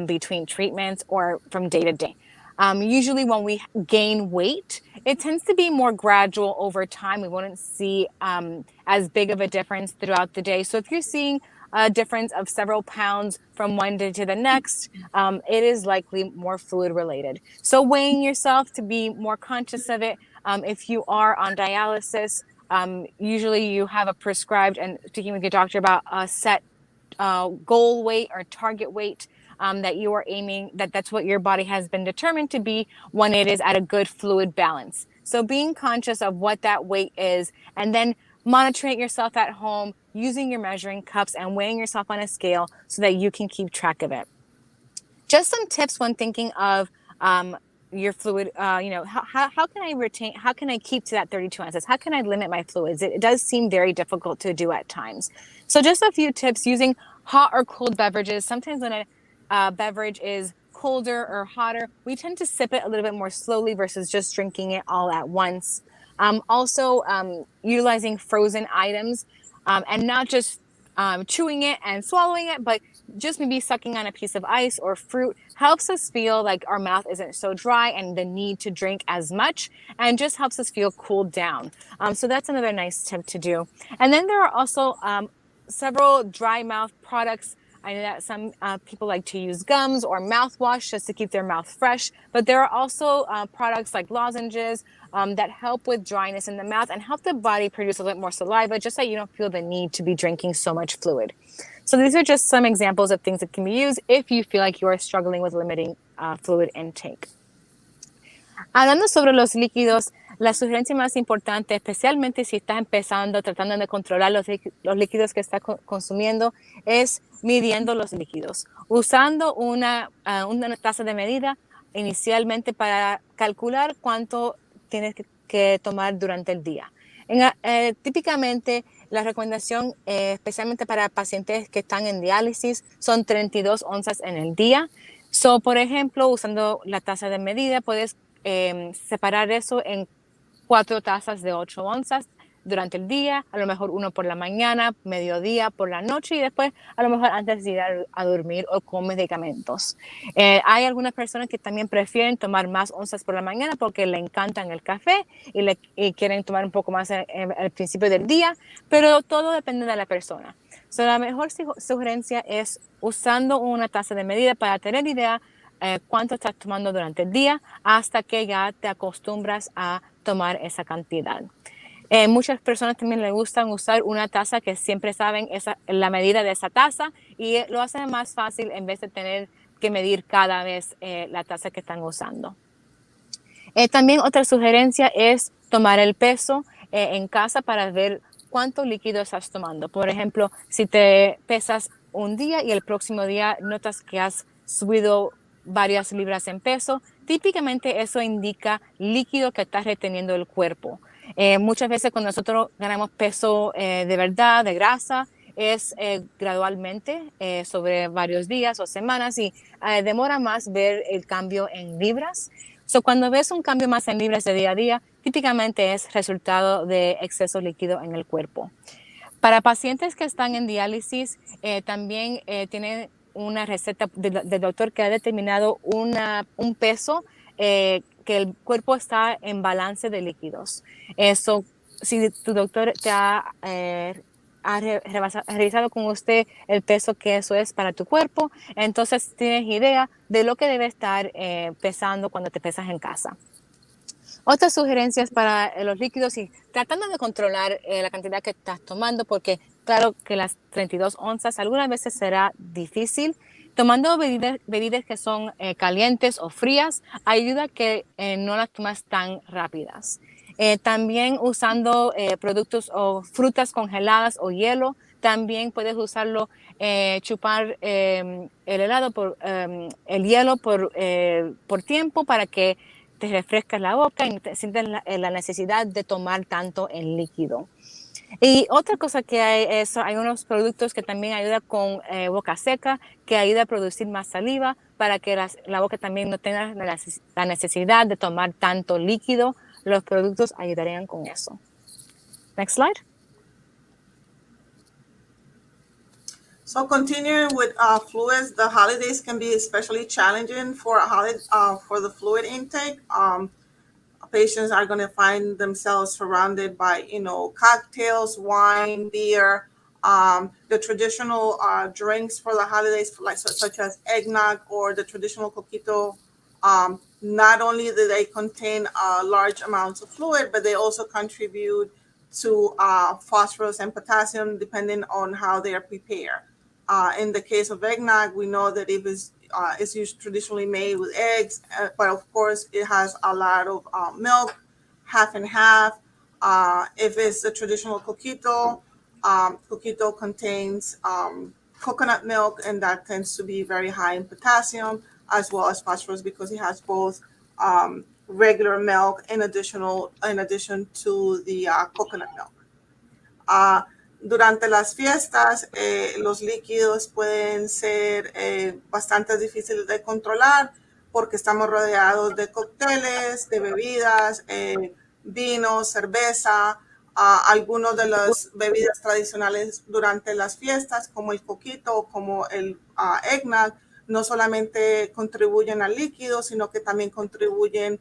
between treatments or from day to day. Usually when we gain weight, it tends to be more gradual over time. We wouldn't see as big of a difference throughout the day. So if you're seeing a difference of several pounds from one day to the next, it is likely more fluid related. So weighing yourself to be more conscious of it. If you are on dialysis, usually you have a prescribed, and speaking with your doctor about a set goal weight or target weight that you are aiming, that's what your body has been determined to be when it is at a good fluid balance. So being conscious of what that weight is, and then monitoring yourself at home, using your measuring cups and weighing yourself on a scale so that you can keep track of it. Just some tips when thinking of your fluid, how can how can I keep to that 32 ounces? How can I limit my fluids? It does seem very difficult to do at times. So just a few tips: using hot or cold beverages. Sometimes when a beverage is colder or hotter, we tend to sip it a little bit more slowly versus just drinking it all at once. Also, utilizing frozen items and not just chewing it and swallowing it, but just maybe sucking on a piece of ice or fruit helps us feel like our mouth isn't so dry and the need to drink as much, and just helps us feel cooled down. So that's another nice tip to do. And then there are also several dry mouth products. I know that some people like to use gums or mouthwash just to keep their mouth fresh, but there are also products like lozenges that help with dryness in the mouth and help the body produce a little more saliva, just so you don't feel the need to be drinking so much fluid. So these are just some examples of things that can be used if you feel like you're struggling with limiting fluid intake. Hablando sobre los líquidos, la sugerencia más importante, especialmente si estás empezando, tratando de controlar los líquidos que estás consumiendo, es midiendo los líquidos, usando una taza de medida inicialmente para calcular cuánto tienes que tomar durante el día. Típicamente, la recomendación, especialmente para pacientes que están en diálisis, son 32 onzas en el día. So, por ejemplo, usando la taza de medida, puedes separar eso en 4 tazas de 8 onzas durante el día, a lo mejor uno por la mañana, mediodía, por la noche, y después a lo mejor antes de ir a dormir o con medicamentos. Hay algunas personas que también prefieren tomar más onzas por la mañana porque le encantan el café y quieren tomar un poco más al principio del día, pero todo depende de la persona. So, la mejor sugerencia es usando una taza de medida para tener idea cuánto estás tomando durante el día hasta que ya te acostumbras a tomar esa cantidad. Muchas personas también les gustan usar una taza que siempre saben la medida de esa taza, y lo hacen más fácil en vez de tener que medir cada vez la taza que están usando. También otra sugerencia es tomar el peso en casa para ver cuánto líquido estás tomando. Por ejemplo, si te pesas un día y el próximo día notas que has subido varias libras en peso, típicamente eso indica líquido que está reteniendo el cuerpo. Muchas veces cuando nosotros ganamos peso de verdad, de grasa, es gradualmente sobre varios días o semanas, y demora más ver el cambio en libras. So, cuando ves un cambio más en libras de día a día, típicamente es resultado de exceso líquido en el cuerpo. Para pacientes que están en diálisis, también tienen una receta del doctor que ha determinado un peso que el cuerpo está en balance de líquidos. Eso, si tu doctor te ha revisado con usted el peso que eso es para tu cuerpo, entonces tienes idea de lo que debe estar pesando cuando te pesas en casa. Otras sugerencias para los líquidos, y tratando de controlar la cantidad que estás tomando, porque claro que las 32 onzas algunas veces será difícil. Tomando bebidas que son calientes o frías ayuda a que no las tomas tan rápidas. También usando productos o frutas congeladas o hielo, también puedes usarlo, chupar el helado el hielo por tiempo para que te refrescas la boca y te sientes la necesidad de tomar tanto en líquido. Y otra cosa que hay es, hay unos productos que también ayudan con boca seca, que ayuda a producir más saliva para que la boca también no tenga la necesidad de tomar tanto líquido. Los productos ayudarían con eso. Next slide. So continuing with fluids, the holidays can be especially challenging for for the fluid intake. Patients are going to find themselves surrounded by, cocktails, wine, beer, the traditional drinks for the holidays, like such as eggnog or the traditional coquito. Not only do they contain large amounts of fluid, but they also contribute to phosphorus and potassium, depending on how they are prepared. In the case of eggnog, we know that it's used traditionally made with eggs, but of course it has a lot of milk, half and half. If it's a traditional coquito, coquito contains coconut milk, and that tends to be very high in potassium as well as phosphorus because it has both regular milk in addition to the coconut milk. Durante las fiestas, los líquidos pueden ser bastante difíciles de controlar porque estamos rodeados de cócteles, de bebidas, vino, cerveza, algunos de las bebidas tradicionales durante las fiestas, como el coquito, como el eggnog, no solamente contribuyen al líquido, sino que también contribuyen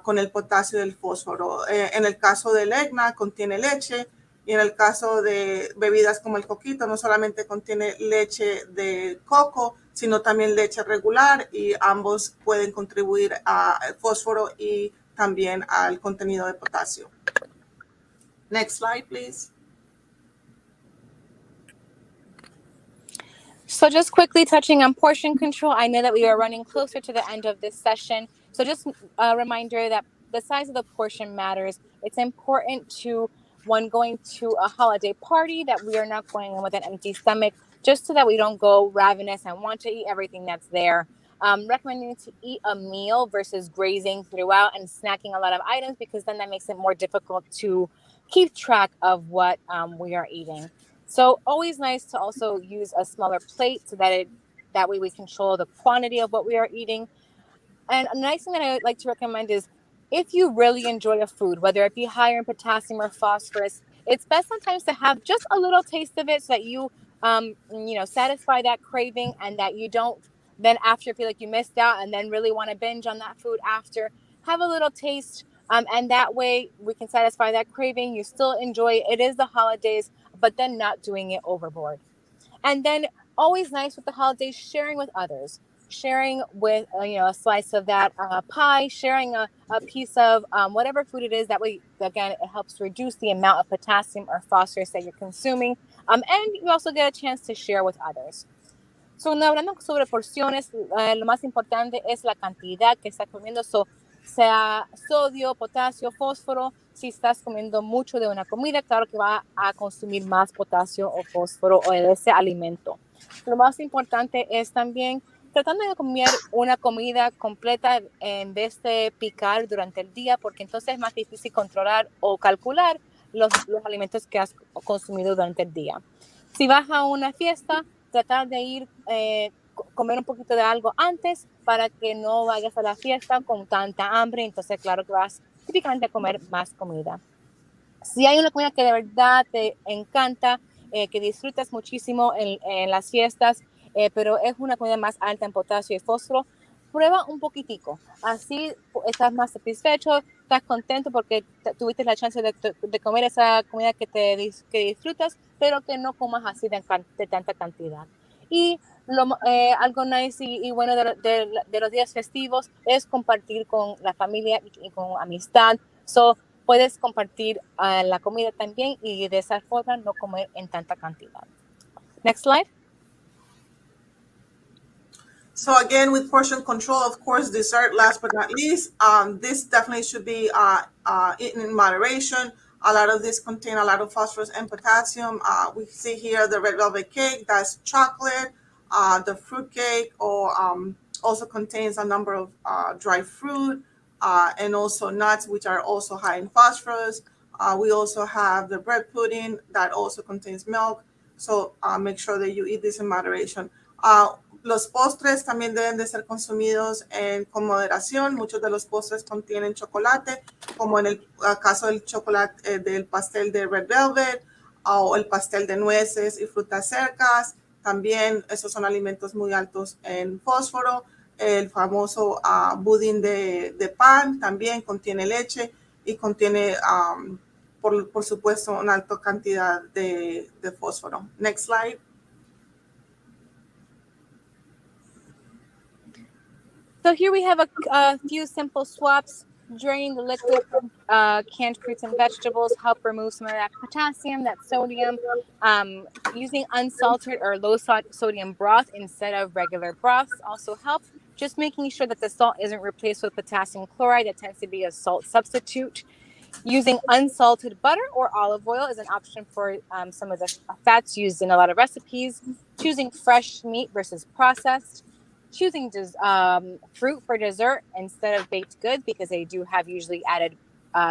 con el potasio y el fósforo. En el caso del eggnog contiene leche, y en el caso de bebidas como el coquito, no solamente contiene leche de coco, sino también leche regular, y ambos pueden contribuir al fósforo y también al contenido de potasio. Next slide, please. So just quickly touching on portion control, I know that we are running closer to the end of this session. So just a reminder that the size of the portion matters. It's important to, when going to a holiday party, that we are not going in with an empty stomach, just so that we don't go ravenous and want to eat everything that's there. Recommending to eat a meal versus grazing throughout and snacking a lot of items, because then that makes it more difficult to keep track of what we are eating. So always nice to also use a smaller plate so that way we control the quantity of what we are eating. And a nice thing that I would like to recommend is, if you really enjoy a food, whether it be higher in potassium or phosphorus, it's best sometimes to have just a little taste of it so that you satisfy that craving, and that you don't then after feel like you missed out and then really want to binge on that food after. Have a little taste, and that way we can satisfy that craving. You still enjoy it. It is the holidays, but then not doing it overboard. And then always nice with the holidays, sharing with others, sharing with a slice of that pie, sharing a piece of whatever food it is. That way, again, it helps reduce the amount of potassium or phosphorus that you're consuming, and you also get a chance to share with others. So, hablando sobre porciones, lo más importante es la cantidad que estás comiendo, sea sodio, potasio, fósforo. Si estás comiendo mucho de una comida, claro que va a consumir más potasio o fósforo o de ese alimento. Lo más importante es también tratando de comer una comida completa en vez de picar durante el día, porque entonces es más difícil controlar o calcular los alimentos que has consumido durante el día. Si vas a una fiesta, tratar de ir comer un poquito de algo antes para que no vayas a la fiesta con tanta hambre. Entonces, claro que vas típicamente a comer más comida. Si hay una comida que de verdad te encanta, que disfrutas muchísimo en las fiestas, pero es una comida más alta en potasio y fósforo, prueba un poquitico. Así estás más satisfecho, estás contento porque tuviste la chance de comer esa comida que disfrutas, pero que no comas así de tanta cantidad. Y algo nice y bueno de los días festivos es compartir con la familia y con amistad. Puedes compartir la comida también, y de esa forma no comer en tanta cantidad. Next slide. So again, with portion control, of course, dessert last but not least. This definitely should be eaten in moderation. A lot of this contain a lot of phosphorus and potassium. We see here the red velvet cake, that's chocolate. The fruit cake also contains a number of dry fruit and also nuts, which are also high in phosphorus. We also have the bread pudding that also contains milk. So make sure that you eat this in moderation. Los postres también deben de ser consumidos con moderación. Muchos de los postres contienen chocolate, como en el caso del chocolate del pastel de red velvet o el pastel de nueces y frutas secas. También esos son alimentos muy altos en fósforo. El famoso budín de pan también contiene leche y contiene, por supuesto, una alta cantidad de fósforo. Next slide. So here we have a few simple swaps. Draining the liquid from canned fruits and vegetables help remove some of that potassium, that sodium. Using unsalted or low sodium broth instead of regular broths also help. Just making sure that the salt isn't replaced with potassium chloride. That tends to be a salt substitute. Using unsalted butter or olive oil is an option for some of the fats used in a lot of recipes. Choosing fresh meat versus processed. Choosing fruit for dessert instead of baked goods because they do have usually added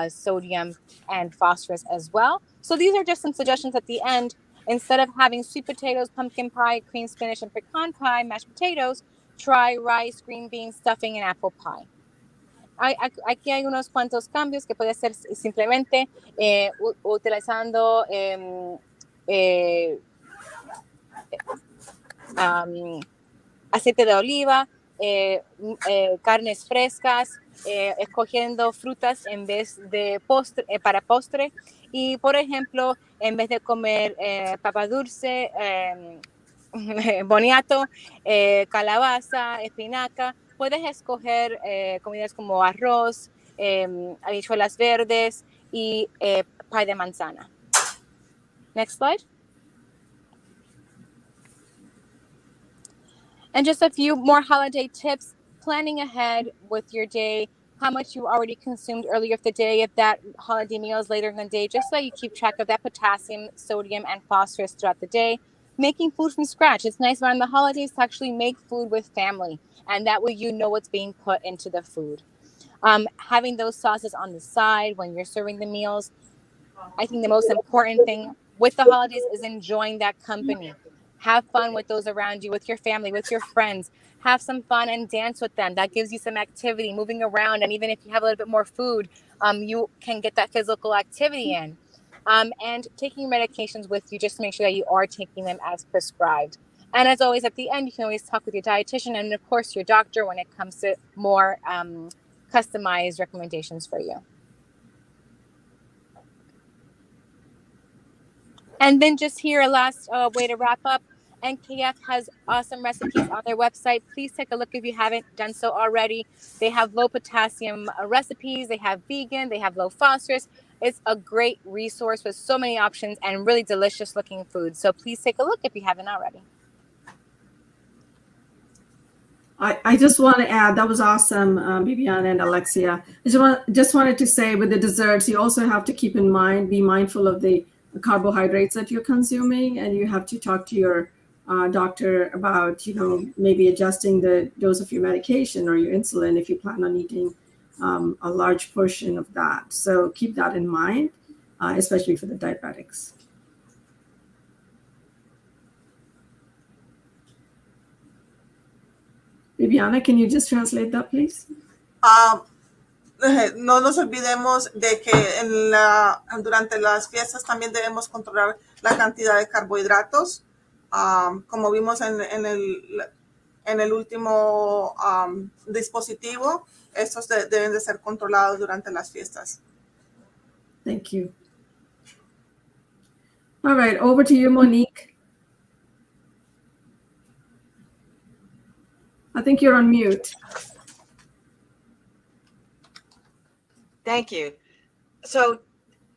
sodium and phosphorus as well. So these are just some suggestions at the end. Instead of having sweet potatoes, pumpkin pie, cream spinach, and pecan pie, mashed potatoes, try rice, green beans, stuffing, and apple pie. Aquí hay unos cuantos cambios que puede ser simplemente utilizando aceite de oliva, carnes frescas, escogiendo frutas en vez de postre, para postre. Y, por ejemplo, en vez de comer papa dulce, boniato, calabaza, espinaca, puedes escoger comidas como arroz, habichuelas verdes y pie de manzana. Next slide. And just a few more holiday tips. Planning ahead with your day, how much you already consumed earlier of the day, if that holiday meal is later in the day, just so you keep track of that potassium, sodium, and phosphorus throughout the day. Making food from scratch. It's nice around the holidays to actually make food with family, and that way you know what's being put into the food. Having those sauces on the side when you're serving the meals. I think the most important thing with the holidays is enjoying that company. Have fun with those around you, with your family, with your friends. Have some fun and dance with them. That gives you some activity, moving around. And even if you have a little bit more food, you can get that physical activity in. And taking medications with you, just to make sure that you are taking them as prescribed. And as always, at the end, you can always talk with your dietitian and, of course, your doctor when it comes to more customized recommendations for you. And then just here, a last way to wrap up. NKF has awesome recipes on their website. Please take a look if you haven't done so already. They have low potassium recipes. They have vegan. They have low phosphorus. It's a great resource with so many options and really delicious looking food. So please take a look if you haven't already. I just want to add, that was awesome, Bibiana and Alexia. I just wanted to say with the desserts, you also have to keep in mind, be mindful of the carbohydrates that you're consuming, and you have to talk to your doctor about, maybe adjusting the dose of your medication or your insulin if you plan on eating a large portion of that. So keep that in mind, especially for the diabetics. Bibiana, can you just translate that, please? No nos olvidemos de que durante las fiestas también debemos controlar la cantidad de carbohidratos. Como vimos en el último dispositivo, estos deben de ser controlados durante las fiestas. Thank you. All right, over to you, Monique. I think you're on mute. Thank you. So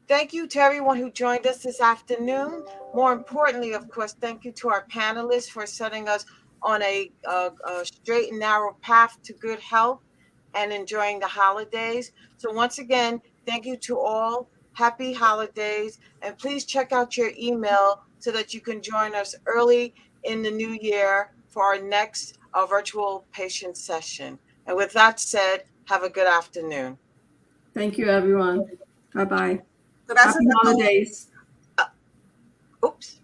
thank you to everyone who joined us this afternoon. More importantly, of course, thank you to our panelists for setting us on a straight and narrow path to good health and enjoying the holidays. So once again, thank you to all. Happy holidays. And please check out your email so that you can join us early in the new year for our next virtual patient session. And with that said, have a good afternoon. Thank you, everyone. Bye-bye. Gracias Happy a todos. holidays. Oops.